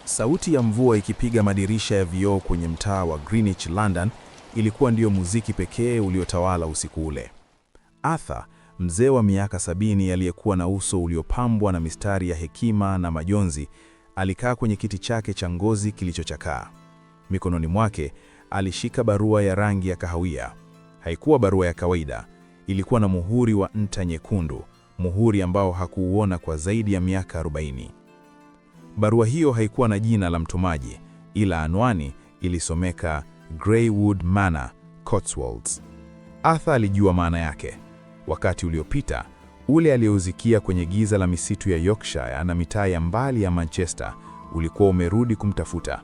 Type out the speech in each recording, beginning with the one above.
Sauti ya mvua ikipiga madirisha ya vioo kwenye mtaa wa Greenwich, London, ilikuwa ndio muziki pekee uliotawala usiku ule. Arthur, mzee wa miaka 70 aliyekuwa na uso uliopambwa na mistari ya hekima na majonzi, alikaa kwenye kiti chake cha ngozi kilichochakaa. Mikononi mwake alishika barua ya rangi ya kahawia. Haikuwa barua ya kawaida, ilikuwa na muhuri wa nta nyekundu, muhuri ambao hakuuona kwa zaidi ya miaka 40. Barua hiyo haikuwa na jina la mtumaji, ila anwani ilisomeka Greywood Manor, Cotswolds. Arthur alijua maana yake. Wakati uliopita, ule aliyeuzikia kwenye giza la misitu ya Yorkshire na mitaa ya mbali ya Manchester, ulikuwa umerudi kumtafuta.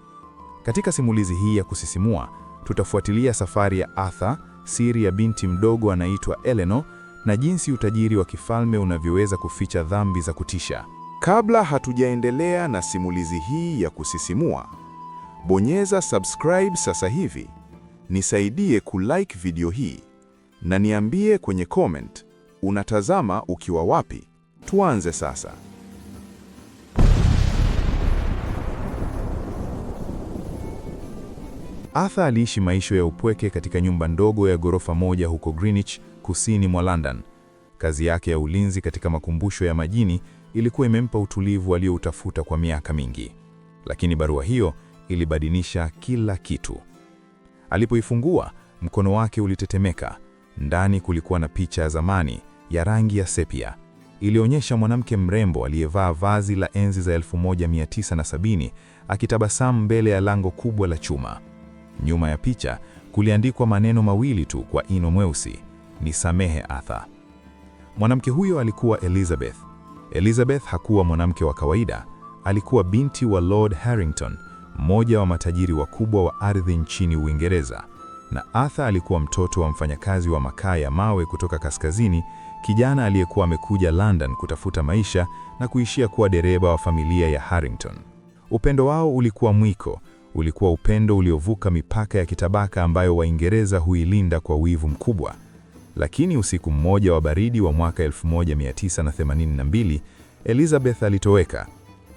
Katika simulizi hii ya kusisimua, tutafuatilia safari ya Arthur, siri ya binti mdogo anaitwa Eleanor, na jinsi utajiri wa kifalme unavyoweza kuficha dhambi za kutisha. Kabla hatujaendelea na simulizi hii ya kusisimua, bonyeza subscribe sasa hivi, nisaidie kulike video hii, na niambie kwenye comment, unatazama ukiwa wapi? Tuanze sasa. Arthur aliishi maisha ya upweke katika nyumba ndogo ya ghorofa moja huko Greenwich, kusini mwa London. Kazi yake ya ulinzi katika makumbusho ya majini ilikuwa imempa utulivu alioutafuta kwa miaka mingi. Lakini barua hiyo ilibadilisha kila kitu. Alipoifungua, mkono wake ulitetemeka. Ndani kulikuwa na picha ya zamani ya rangi ya sepia. Ilionyesha mwanamke mrembo aliyevaa vazi la enzi za 1970 akitabasamu mbele ya lango kubwa la chuma. Nyuma ya picha kuliandikwa maneno mawili tu kwa ino mweusi: nisamehe Arthur. Mwanamke huyo alikuwa Elizabeth. Elizabeth hakuwa mwanamke wa kawaida, alikuwa binti wa Lord Harrington, mmoja wa matajiri wakubwa wa ardhi nchini Uingereza. Na Arthur alikuwa mtoto wa mfanyakazi wa makaa ya mawe kutoka kaskazini, kijana aliyekuwa amekuja London kutafuta maisha na kuishia kuwa dereba wa familia ya Harrington. Upendo wao ulikuwa mwiko, ulikuwa upendo uliovuka mipaka ya kitabaka ambayo Waingereza huilinda kwa wivu mkubwa. Lakini usiku mmoja wa baridi wa mwaka 1982, Elizabeth alitoweka.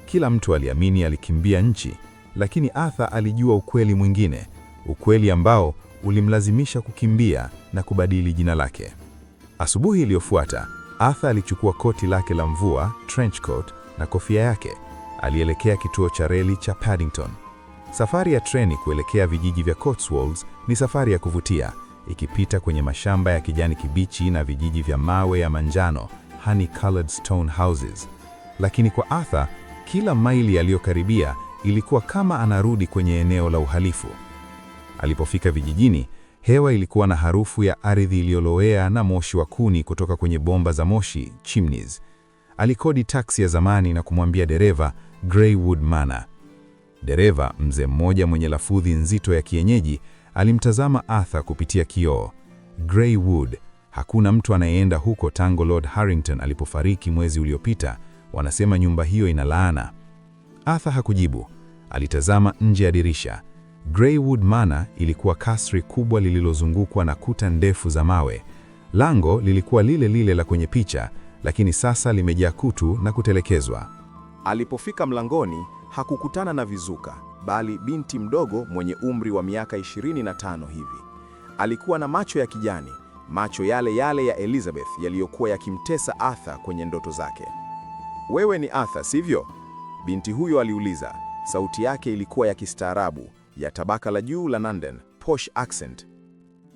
Kila mtu aliamini alikimbia nchi, lakini Arthur alijua ukweli mwingine, ukweli ambao ulimlazimisha kukimbia na kubadili jina lake. Asubuhi iliyofuata, Arthur alichukua koti lake la mvua, trench coat, na kofia yake. Alielekea kituo cha reli cha Paddington. Safari ya treni kuelekea vijiji vya Cotswolds ni safari ya kuvutia, ikipita kwenye mashamba ya kijani kibichi na vijiji vya mawe ya manjano, honey-colored stone houses. Lakini kwa Arthur, kila maili aliyokaribia ilikuwa kama anarudi kwenye eneo la uhalifu. Alipofika vijijini, hewa ilikuwa na harufu ya ardhi iliyolowea na moshi wa kuni kutoka kwenye bomba za moshi, chimneys. Alikodi taksi ya zamani na kumwambia dereva Greywood Manor. Dereva, mzee mmoja mwenye lafudhi nzito ya kienyeji, alimtazama Arthur kupitia kioo. Greywood, hakuna mtu anayeenda huko tangu Lord Harrington alipofariki mwezi uliopita. Wanasema nyumba hiyo ina laana. Arthur hakujibu. Alitazama nje ya dirisha. Greywood Manor ilikuwa kasri kubwa lililozungukwa na kuta ndefu za mawe. Lango lilikuwa lile lile la kwenye picha, lakini sasa limejaa kutu na kutelekezwa. Alipofika mlangoni, hakukutana na vizuka, bali binti mdogo mwenye umri wa miaka 25 hivi. Alikuwa na macho ya kijani, macho yale yale ya Elizabeth yaliyokuwa yakimtesa Arthur kwenye ndoto zake. "Wewe ni Arthur, sivyo?" binti huyo aliuliza. Sauti yake ilikuwa ya kistaarabu, ya tabaka la juu la London, posh accent.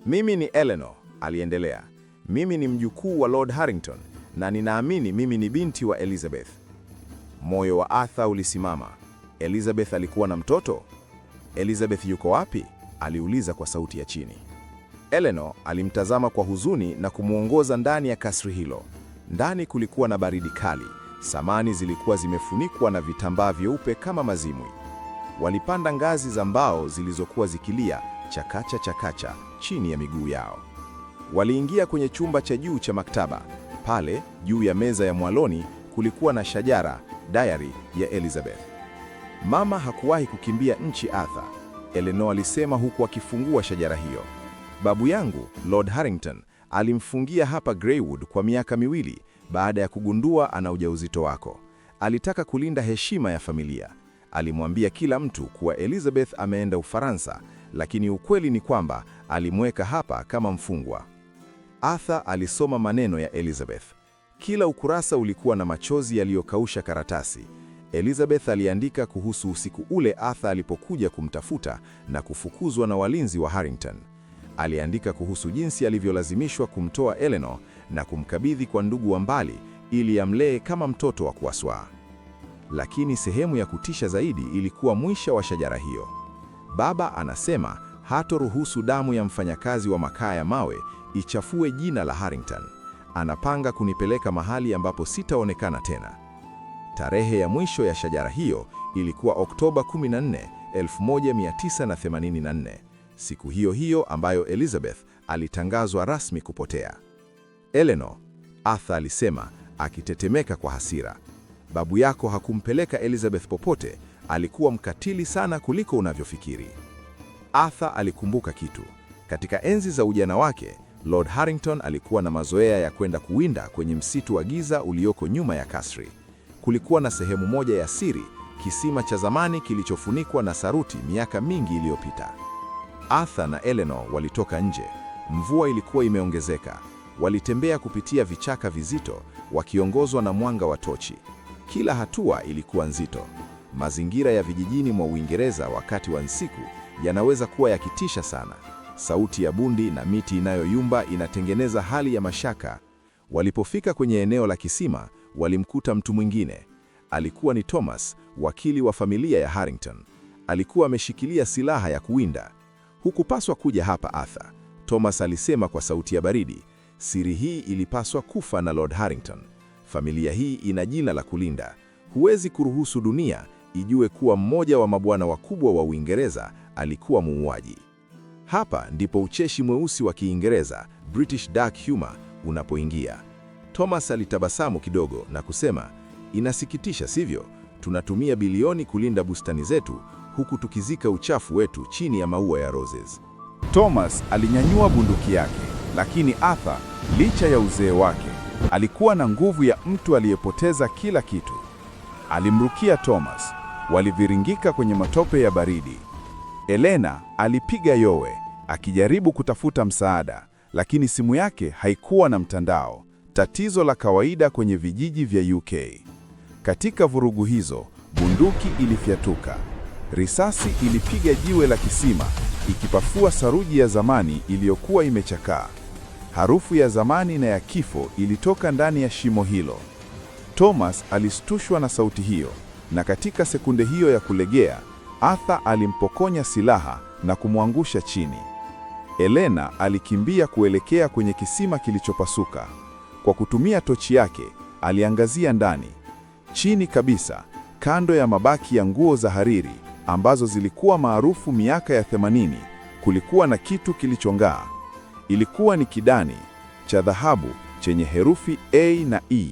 "Mimi ni Eleanor," aliendelea. "Mimi ni mjukuu wa Lord Harrington, na ninaamini mimi ni binti wa Elizabeth." Moyo wa Arthur ulisimama. Elizabeth alikuwa na mtoto? "Elizabeth yuko wapi?" aliuliza kwa sauti ya chini. Eleanor alimtazama kwa huzuni na kumuongoza ndani ya kasri hilo. Ndani kulikuwa na baridi kali. Samani zilikuwa zimefunikwa na vitambaa vyeupe kama mazimwi. Walipanda ngazi za mbao zilizokuwa zikilia chakacha chakacha chini ya miguu yao. Waliingia kwenye chumba cha juu cha maktaba. Pale juu ya meza ya mwaloni kulikuwa na shajara, diary ya Elizabeth. "Mama hakuwahi kukimbia nchi Arthur," Eleanor alisema huku akifungua shajara hiyo. "Babu yangu, Lord Harrington, alimfungia hapa Greywood kwa miaka 2 baada ya kugundua ana ujauzito wako. Alitaka kulinda heshima ya familia. Alimwambia kila mtu kuwa Elizabeth ameenda Ufaransa, lakini ukweli ni kwamba alimweka hapa kama mfungwa. Arthur alisoma maneno ya Elizabeth. Kila ukurasa ulikuwa na machozi yaliyokausha karatasi. Elizabeth aliandika kuhusu usiku ule Arthur alipokuja kumtafuta na kufukuzwa na walinzi wa Harrington. Aliandika kuhusu jinsi alivyolazimishwa kumtoa Eleanor na kumkabidhi kwa ndugu wa mbali ili amlee kama mtoto wa kuwaswaa. Lakini sehemu ya kutisha zaidi ilikuwa mwisho wa shajara hiyo. Baba anasema hatoruhusu damu ya mfanyakazi wa makaa ya mawe ichafue jina la Harrington. Anapanga kunipeleka mahali ambapo sitaonekana tena. Tarehe ya mwisho ya shajara hiyo ilikuwa Oktoba 14, 1984, siku hiyo hiyo ambayo Elizabeth alitangazwa rasmi kupotea. Eleanor, Arthur alisema akitetemeka kwa hasira, babu yako hakumpeleka Elizabeth popote, alikuwa mkatili sana kuliko unavyofikiri. Arthur alikumbuka kitu. Katika enzi za ujana wake, Lord Harrington alikuwa na mazoea ya kwenda kuwinda kwenye msitu wa giza ulioko nyuma ya kasri. Kulikuwa na sehemu moja ya siri, kisima cha zamani kilichofunikwa na saruti miaka mingi iliyopita. Arthur na Eleanor walitoka nje. Mvua ilikuwa imeongezeka. Walitembea kupitia vichaka vizito, wakiongozwa na mwanga wa tochi. Kila hatua ilikuwa nzito. Mazingira ya vijijini mwa Uingereza wakati wa usiku yanaweza kuwa yakitisha sana. Sauti ya bundi na miti inayoyumba inatengeneza hali ya mashaka. Walipofika kwenye eneo la kisima, walimkuta mtu mwingine. Alikuwa ni Thomas, wakili wa familia ya Harrington. Alikuwa ameshikilia silaha ya kuwinda. Hukupaswa kuja hapa Arthur, Thomas alisema kwa sauti ya baridi. Siri hii ilipaswa kufa na Lord Harrington. Familia hii ina jina la kulinda. Huwezi kuruhusu dunia ijue kuwa mmoja wa mabwana wakubwa wa Uingereza alikuwa muuaji. Hapa ndipo ucheshi mweusi wa Kiingereza, British dark humor, unapoingia. Thomas alitabasamu kidogo na kusema, inasikitisha sivyo? Tunatumia bilioni kulinda bustani zetu, huku tukizika uchafu wetu chini ya maua ya roses. Thomas alinyanyua bunduki yake, lakini Arthur, licha ya uzee wake, alikuwa na nguvu ya mtu aliyepoteza kila kitu. Alimrukia Thomas, waliviringika kwenye matope ya baridi. Elena alipiga yowe, akijaribu kutafuta msaada, lakini simu yake haikuwa na mtandao, tatizo la kawaida kwenye vijiji vya UK. Katika vurugu hizo, bunduki ilifyatuka. Risasi ilipiga jiwe la kisima, ikipafua saruji ya zamani iliyokuwa imechakaa. Harufu ya zamani na ya kifo ilitoka ndani ya shimo hilo. Thomas alistushwa na sauti hiyo, na katika sekunde hiyo ya kulegea, Arthur alimpokonya silaha na kumwangusha chini. Elena alikimbia kuelekea kwenye kisima kilichopasuka. Kwa kutumia tochi yake, aliangazia ndani. Chini kabisa, kando ya mabaki ya nguo za hariri ambazo zilikuwa maarufu miaka ya 80, kulikuwa na kitu kilichong'aa. Ilikuwa ni kidani cha dhahabu chenye herufi A na E,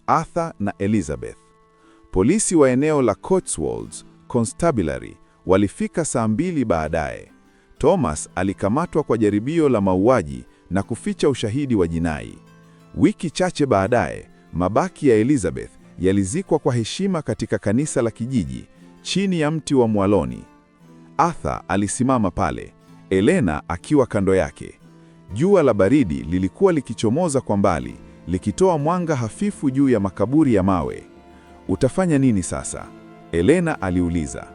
Arthur na Elizabeth. Polisi wa eneo la Cotswolds Constabulary walifika saa 2 baadaye. Thomas alikamatwa kwa jaribio la mauaji na kuficha ushahidi wa jinai. Wiki chache baadaye, mabaki ya Elizabeth yalizikwa kwa heshima katika kanisa la kijiji chini ya mti wa mwaloni. Arthur alisimama pale, Elena akiwa kando yake. Jua la baridi lilikuwa likichomoza kwa mbali, likitoa mwanga hafifu juu ya makaburi ya mawe. Utafanya nini sasa? Elena aliuliza.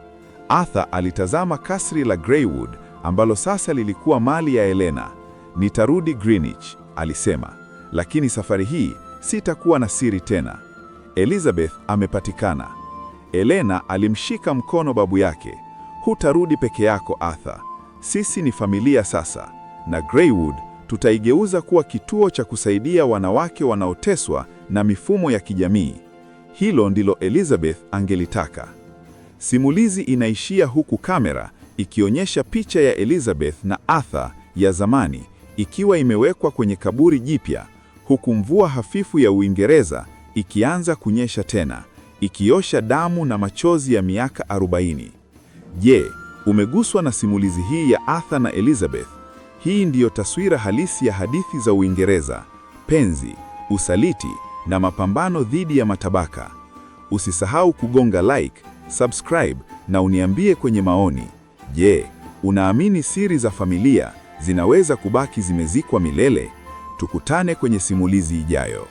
Arthur alitazama kasri la Greywood ambalo sasa lilikuwa mali ya Elena. Nitarudi Greenwich, alisema, lakini safari hii sitakuwa na siri tena. Elizabeth amepatikana. Elena alimshika mkono babu yake. Hutarudi peke yako Arthur. Sisi ni familia sasa, na Greywood tutaigeuza kuwa kituo cha kusaidia wanawake wanaoteswa na mifumo ya kijamii. Hilo ndilo Elizabeth angelitaka. Simulizi inaishia huku kamera ikionyesha picha ya Elizabeth na Arthur ya zamani ikiwa imewekwa kwenye kaburi jipya, huku mvua hafifu ya Uingereza ikianza kunyesha tena, ikiosha damu na machozi ya miaka 40. Je, umeguswa na simulizi hii ya Arthur na Elizabeth? Hii ndiyo taswira halisi ya hadithi za Uingereza: penzi, usaliti na mapambano dhidi ya matabaka. Usisahau kugonga like, subscribe na uniambie kwenye maoni. Je, unaamini siri za familia zinaweza kubaki zimezikwa milele? Tukutane kwenye simulizi ijayo.